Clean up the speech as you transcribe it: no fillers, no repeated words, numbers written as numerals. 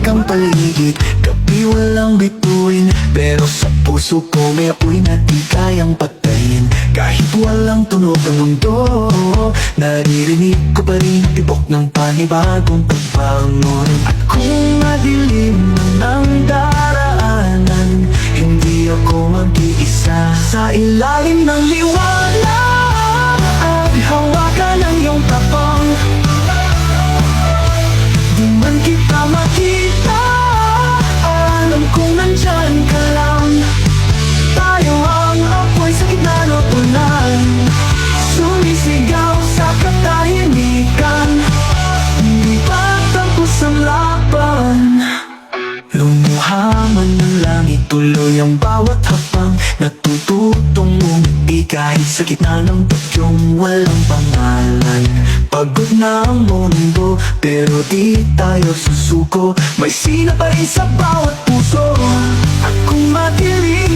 ang paligid, gabi walang bituin, pero sa puso ko may apoy na di kayang patayin. Kahit walang tunog ang mundo, naririnig ko pa rin tibok ng panibagong pagbangon. At kung madilim ang daraanan, hindi ako mag-iisa. Sa ilalim ng liwanag at hawakan ng iyong tapang, di man kita makita, alam kong nandyan ka lang. Tayo ang apoy sa gitna ng ulan, sumisigaw sa katahimikan, hindi pa tapos ang laban. Lumuha man ng langit, tuloy ang bawat hakbang, natututong umiti kahit sa gitna ng bagyong walang pangalan. Pagod na ang mundo, pero di tayo susuko, may sina pa rin sa bawat puso. At kung madilim